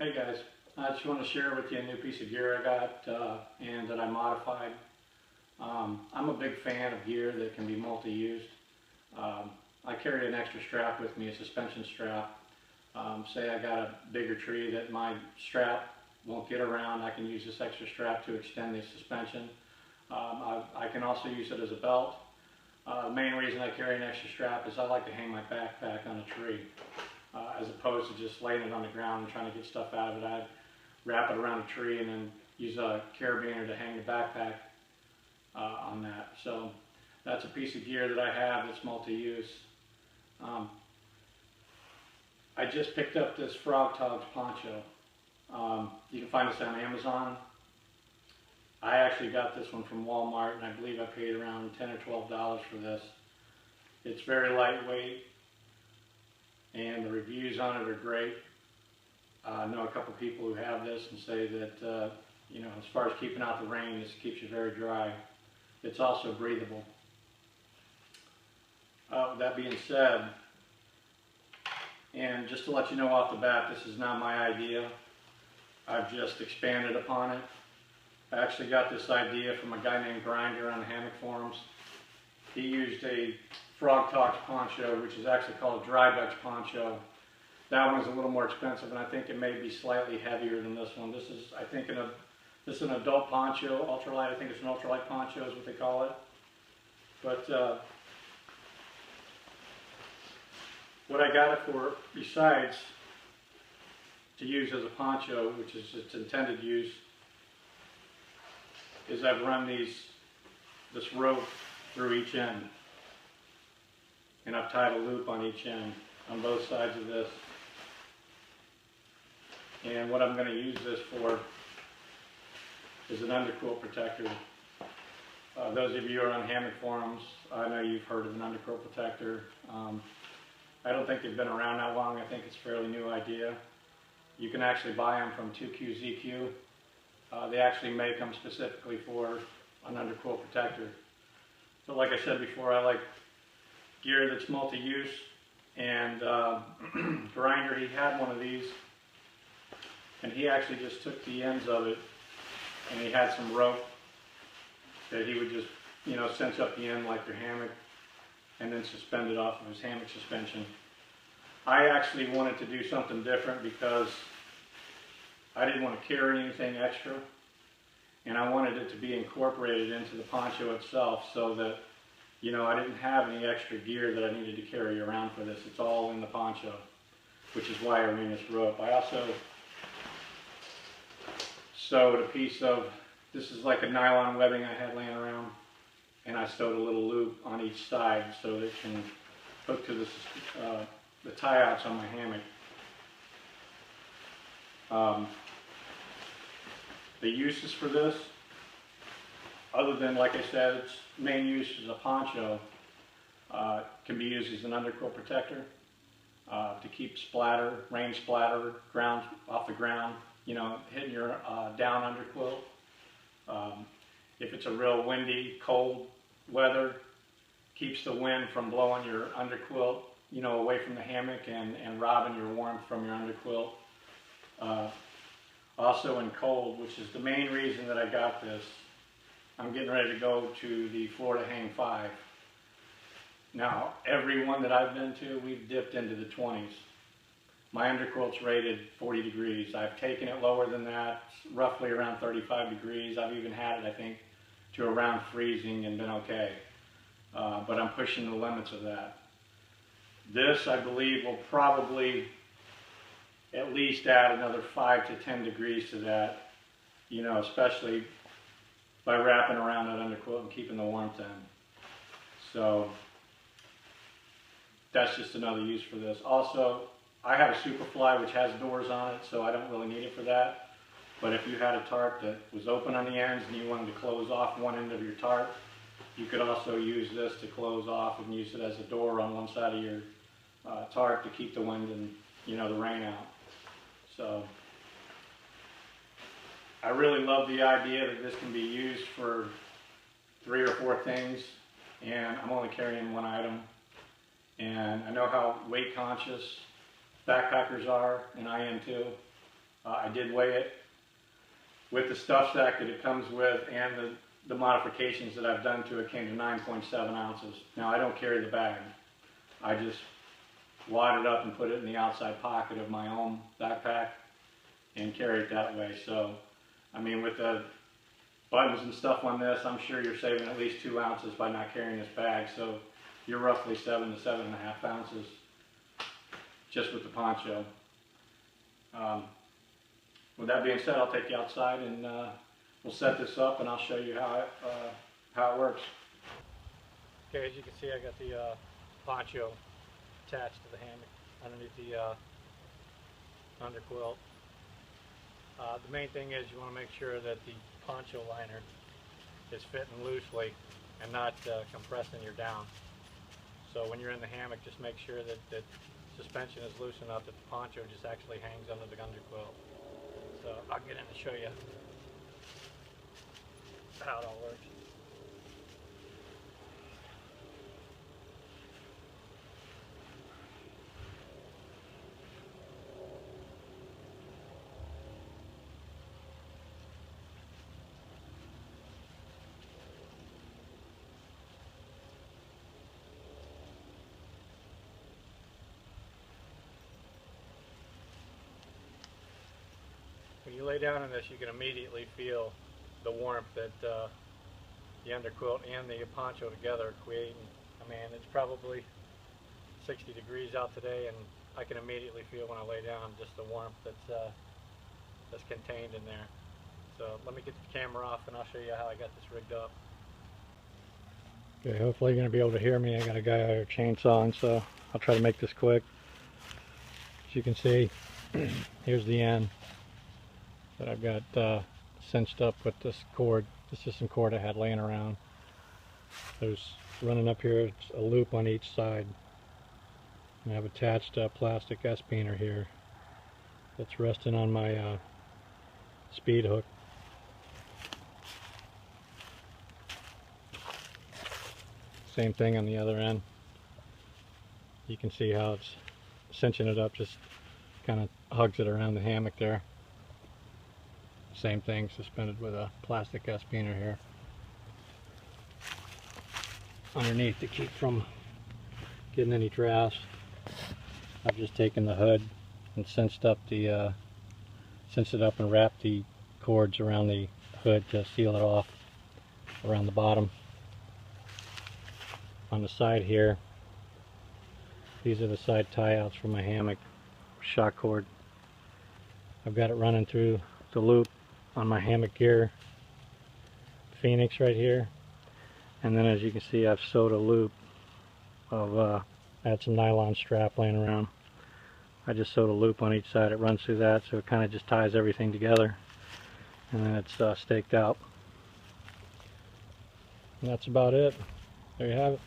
Hey guys, I just want to share with you a new piece of gear I got and that I modified. I'm a big fan of gear that can be multi-used. I carried an extra strap with me, a suspension strap. Say I got a bigger tree that my strap won't get around, I can use this extra strap to extend the suspension. I can also use it as a belt. The main reason I carry an extra strap is I like to hang my backpack on a tree. As opposed to just laying it on the ground and trying to get stuff out of it. I'd wrap it around a tree and then use a carabiner to hang the backpack on that. So that's a piece of gear that I have that's multi-use. I just picked up this Frogg Toggs poncho. You can find this on Amazon. I actually got this one from Walmart and I believe I paid around $10 or $12 for this. It's very lightweight. And the reviews on it are great. I know a couple people who have this and say that, you know, as far as keeping out the rain, this keeps you very dry. It's also breathable. With that being said, and just to let you know off the bat, this is not my idea. I've just expanded upon it. I actually got this idea from a guy named Grinder on the hammock forums. He used a Frogg Toggs poncho, which is actually called a dry Dutch poncho. That one's a little more expensive, and I think it may be slightly heavier than this one. This is, I think, this is an adult poncho, ultralight. I think it's an ultralight poncho is what they call it. But what I got it for, besides to use as a poncho, which is its intended use, is I've run this rope through each end. And I've tied a loop on each end, on both sides of this. And what I'm going to use this for is an underquilt protector. Those of you who are on hammock forums, I know you've heard of an underquilt protector. I don't think they've been around that long. I think it's a fairly new idea. You can actually buy them from 2QZQ. They actually make them specifically for an underquilt protector. So like I said before, I like gear that's multi-use, and Grinder, he had one of these, and he actually just took the ends of it, and he had some rope that he would just, you know, cinch up the end like your hammock, and then suspend it off of his hammock suspension. I actually wanted to do something different because I didn't want to carry anything extra, and I wanted it to be incorporated into the poncho itself so that, you know, I didn't have any extra gear that I needed to carry around for this. It's all in the poncho, which is why I ran this rope. I also sewed a piece of, this is like a nylon webbing I had laying around, and I sewed a little loop on each side so that it can hook to the tie-outs on my hammock. The uses for this, other than, like I said, its main use as a poncho, can be used as an underquilt protector to keep splatter, rain splatter, ground off the ground, you know, hitting your down underquilt. If it's a real windy, cold weather, keeps the wind from blowing your underquilt, you know, away from the hammock and robbing your warmth from your underquilt. Also in cold, which is the main reason that I got this. I'm getting ready to go to the Florida Hang 5. Now, every one that I've been to, we've dipped into the 20s. My underquilt's rated 40 degrees. I've taken it lower than that, roughly around 35 degrees. I've even had it, I think, to around freezing and been okay. But I'm pushing the limits of that. This, I believe, will probably at least add another 5 to 10 degrees to that, you know, especially by wrapping around that underquilt and keeping the warmth in. So that's just another use for this. Also, I have a Superfly which has doors on it, so I don't really need it for that. But if you had a tarp that was open on the ends and you wanted to close off one end of your tarp, you could also use this to close off and use it as a door on one side of your tarp to keep the wind and, you know, the rain out. So I really love the idea that this can be used for 3 or 4 things, and I'm only carrying one item. And I know how weight conscious backpackers are, and I am too. I did weigh it with the stuff sack that it comes with and the modifications that I've done to it came to 9.7 ounces. Now I don't carry the bag. I just wad it up and put it in the outside pocket of my own backpack and carry it that way. So, I mean, with the buttons and stuff on this, I'm sure you're saving at least 2 ounces by not carrying this bag. So you're roughly 7 to 7.5 ounces just with the poncho. With that being said, I'll take you outside and we'll set this up and I'll show you how it works. Okay, as you can see, I got the poncho attached to the hammock underneath the underquilt. The main thing is you want to make sure that the poncho liner is fitting loosely and not compressing your down. So when you're in the hammock, just make sure that the suspension is loose enough that the poncho just actually hangs under the underquilt. So I'll get in and show you how it all works. When you lay down in this, you can immediately feel the warmth that the underquilt and the poncho together are creating. I mean, it's probably 60 degrees out today, and I can immediately feel when I lay down just the warmth that's contained in there. So let me get the camera off and I'll show you how I got this rigged up. Okay, hopefully you're going to be able to hear me. I got a guy out here chainsawing, so I'll try to make this quick. As you can see, here's the end that I've got cinched up with this cord. This is some cord I had laying around. There's running up here, it's a loop on each side. And I have attached a plastic S-peener here that's resting on my speed hook. Same thing on the other end. You can see how it's cinching it up, just kind of hugs it around the hammock there. Same thing, suspended with a plastic S-peener here underneath to keep from getting any drafts. I've just taken the hood and cinched it up and wrapped the cords around the hood to seal it off around the bottom. On the side here, these are the side tie-outs for my hammock shock cord. I've got it running through the loop on my hammock gear Phoenix right here, and then as you can see, I've sewed a loop of I had some nylon strap laying around. I just sewed a loop on each side. It runs through that, so it kind of just ties everything together, and then it's staked out, and that's about it. There you have it.